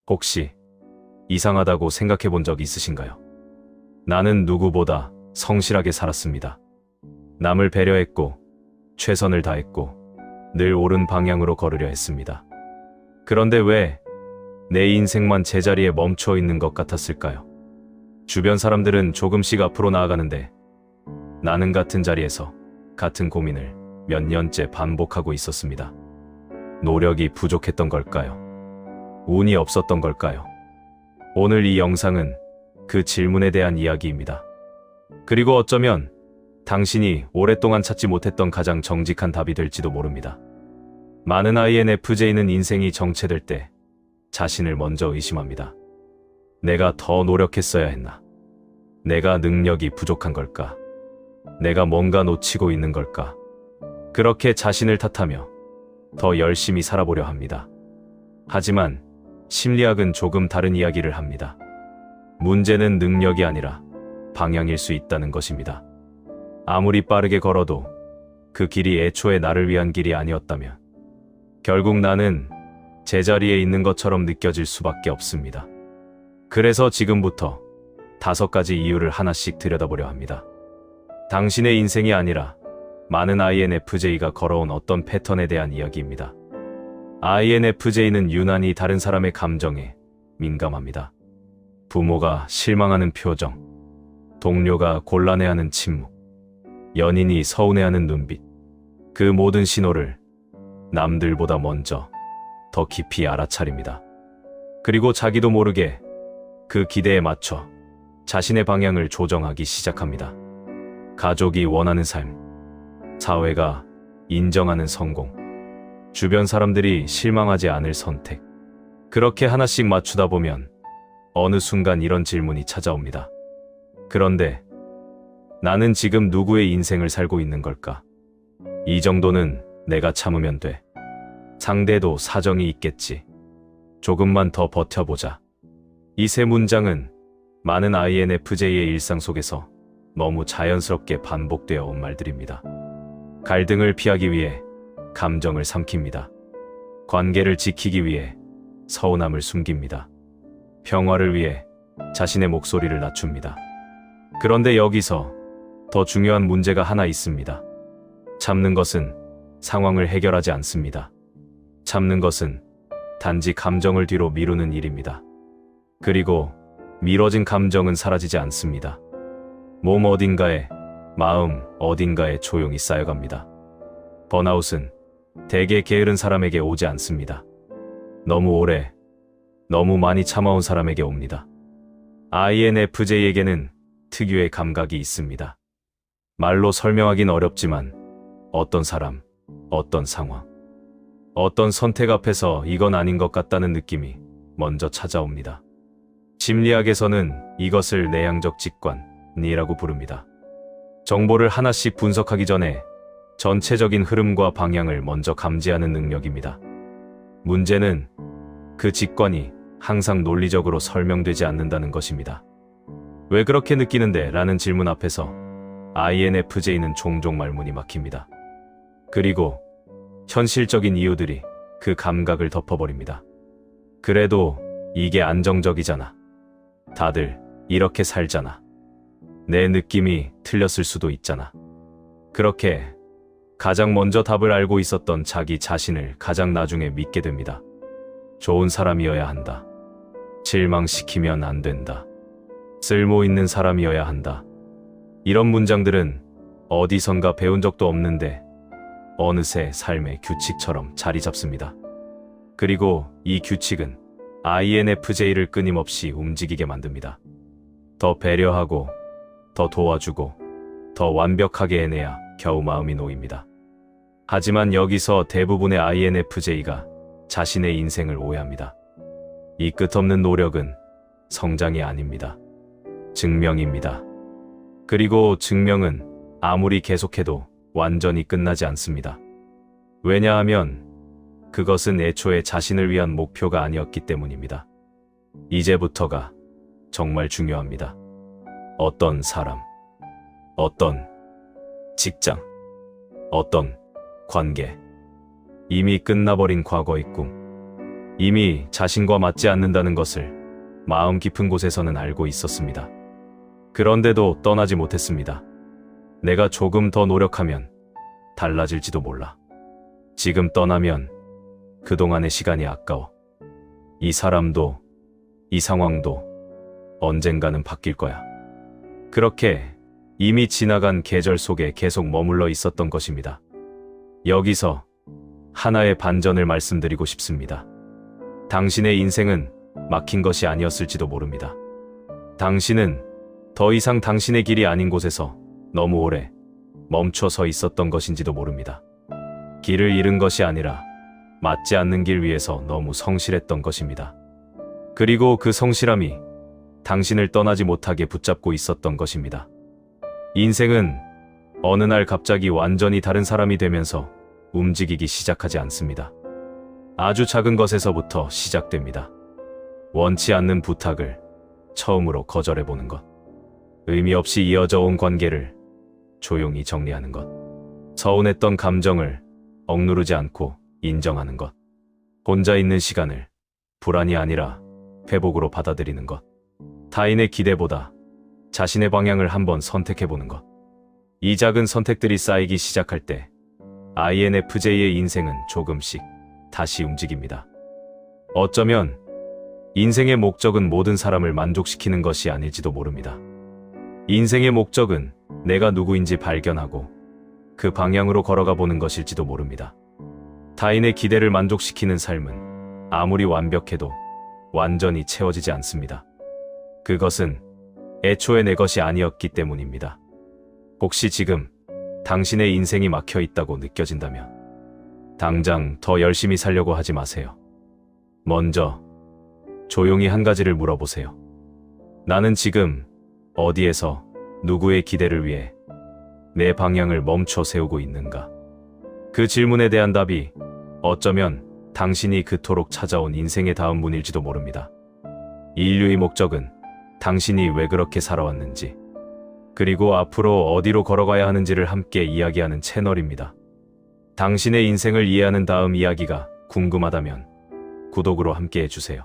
혹시 이상하다고 생각해 본 적 있으신가요? 나는 누구보다 성실하게 살았습니다. 남을 배려했고, 최선을 다했고, 늘 옳은 방향으로 걸으려 했습니다. 그런데 왜 내 인생만 제자리에 멈춰 있는 것 같았을까요? 주변 사람들은 조금씩 앞으로 나아가는데 나는 같은 자리에서 같은 고민을 몇 년째 반복하고 있었습니다. 노력이 부족했던 걸까요? 운이 없었던 걸까요? 오늘 이 영상은 그 질문에 대한 이야기입니다. 그리고 어쩌면 당신이 오랫동안 찾지 못했던 가장 정직한 답이 될지도 모릅니다. 많은 INFJ는 인생이 정체될 때 자신을 먼저 의심합니다. 내가 더 노력했어야 했나? 내가 능력이 부족한 걸까? 내가 뭔가 놓치고 있는 걸까? 그렇게 자신을 탓하며 더 열심히 살아보려 합니다. 하지만 심리학은 조금 다른 이야기를 합니다. 문제는 능력이 아니라 방향일 수 있다는 것입니다. 아무리 빠르게 걸어도 그 길이 애초에 나를 위한 길이 아니었다면 결국 나는 제자리에 있는 것처럼 느껴질 수밖에 없습니다. 그래서 지금부터 5가지 이유를 하나씩 들여다보려 합니다. 당신의 인생이 아니라 많은 INFJ가 걸어온 어떤 패턴에 대한 이야기입니다. INFJ는 유난히 다른 사람의 감정에 민감합니다. 부모가 실망하는 표정, 동료가 곤란해하는 침묵, 연인이 서운해하는 눈빛, 그 모든 신호를 남들보다 먼저 더 깊이 알아차립니다. 그리고 자기도 모르게 그 기대에 맞춰 자신의 방향을 조정하기 시작합니다. 가족이 원하는 삶, 사회가 인정하는 성공, 주변 사람들이 실망하지 않을 선택. 그렇게 하나씩 맞추다 보면 어느 순간 이런 질문이 찾아옵니다. 그런데 나는 지금 누구의 인생을 살고 있는 걸까? 이 정도는 내가 참으면 돼. 상대도 사정이 있겠지. 조금만 더 버텨보자. 이 세 문장은 많은 INFJ의 일상 속에서 너무 자연스럽게 반복되어 온 말들입니다. 갈등을 피하기 위해 감정을 삼킵니다. 관계를 지키기 위해 서운함을 숨깁니다. 평화를 위해 자신의 목소리를 낮춥니다. 그런데 여기서 더 중요한 문제가 하나 있습니다. 참는 것은 상황을 해결하지 않습니다. 참는 것은 단지 감정을 뒤로 미루는 일입니다. 그리고 미뤄진 감정은 사라지지 않습니다. 몸 어딘가에, 마음 어딘가에 조용히 쌓여갑니다. 번아웃은 대개 게으른 사람에게 오지 않습니다. 너무 오래, 너무 많이 참아온 사람에게 옵니다. INFJ에게는 특유의 감각이 있습니다. 말로 설명하긴 어렵지만 어떤 사람, 어떤 상황, 어떤 선택 앞에서 이건 아닌 것 같다는 느낌이 먼저 찾아옵니다. 심리학에서는 이것을 내향적 직관이라고 부릅니다. 정보를 하나씩 분석하기 전에 전체적인 흐름과 방향을 먼저 감지하는 능력입니다. 문제는 그 직관이 항상 논리적으로 설명되지 않는다는 것입니다. 왜 그렇게 느끼는데? 라는 질문 앞에서 INFJ는 종종 말문이 막힙니다. 그리고 현실적인 이유들이 그 감각을 덮어버립니다. 그래도 이게 안정적이잖아. 다들 이렇게 살잖아. 내 느낌이 틀렸을 수도 있잖아. 그렇게 가장 먼저 답을 알고 있었던 자기 자신을 가장 나중에 믿게 됩니다. 좋은 사람이어야 한다. 실망시키면 안 된다. 쓸모 있는 사람이어야 한다. 이런 문장들은 어디선가 배운 적도 없는데 어느새 삶의 규칙처럼 자리 잡습니다. 그리고 이 규칙은 INFJ를 끊임없이 움직이게 만듭니다. 더 배려하고, 더 도와주고, 더 완벽하게 해내야 겨우 마음이 놓입니다. 하지만 여기서 대부분의 INFJ가 자신의 인생을 오해합니다. 이 끝없는 노력은 성장이 아닙니다. 증명입니다. 그리고 증명은 아무리 계속해도 완전히 끝나지 않습니다. 왜냐하면 그것은 애초에 자신을 위한 목표가 아니었기 때문입니다. 이제부터가 정말 중요합니다. 어떤 사람, 어떤 직장, 어떤 관계, 이미 끝나버린 과거의 꿈, 이미 자신과 맞지 않는다는 것을 마음 깊은 곳에서는 알고 있었습니다. 그런데도 떠나지 못했습니다. 내가 조금 더 노력하면 달라질지도 몰라. 지금 떠나면 그동안의 시간이 아까워. 이 사람도, 이 상황도 언젠가는 바뀔 거야. 그렇게 이미 지나간 계절 속에 계속 머물러 있었던 것입니다. 여기서 하나의 반전을 말씀드리고 싶습니다. 당신의 인생은 막힌 것이 아니었을지도 모릅니다. 당신은 더 이상 당신의 길이 아닌 곳에서 너무 오래 멈춰 서 있었던 것인지도 모릅니다. 길을 잃은 것이 아니라 맞지 않는 길 위에서 너무 성실했던 것입니다. 그리고 그 성실함이 당신을 떠나지 못하게 붙잡고 있었던 것입니다. 인생은 어느 날 갑자기 완전히 다른 사람이 되면서 움직이기 시작하지 않습니다. 아주 작은 것에서부터 시작됩니다. 원치 않는 부탁을 처음으로 거절해보는 것. 의미 없이 이어져 온 관계를 조용히 정리하는 것. 서운했던 감정을 억누르지 않고 인정하는 것. 혼자 있는 시간을 불안이 아니라 회복으로 받아들이는 것. 타인의 기대보다 자신의 방향을 한번 선택해보는 것. 이 작은 선택들이 쌓이기 시작할 때 INFJ의 인생은 조금씩 다시 움직입니다. 어쩌면 인생의 목적은 모든 사람을 만족시키는 것이 아닐지도 모릅니다. 인생의 목적은 내가 누구인지 발견하고 그 방향으로 걸어가 보는 것일지도 모릅니다. 타인의 기대를 만족시키는 삶은 아무리 완벽해도 완전히 채워지지 않습니다. 그것은 애초에 내 것이 아니었기 때문입니다. 혹시 지금 당신의 인생이 막혀 있다고 느껴진다면 당장 더 열심히 살려고 하지 마세요. 먼저 조용히 한 가지를 물어보세요. 나는 지금 어디에서 누구의 기대를 위해 내 방향을 멈춰 세우고 있는가? 그 질문에 대한 답이 어쩌면 당신이 그토록 찾아온 인생의 다음 문일지도 모릅니다. 인류의 목적은 당신이 왜 그렇게 살아왔는지, 그리고 앞으로 어디로 걸어가야 하는지를 함께 이야기하는 채널입니다. 당신의 인생을 이해하는 다음 이야기가 궁금하다면 구독으로 함께 해주세요.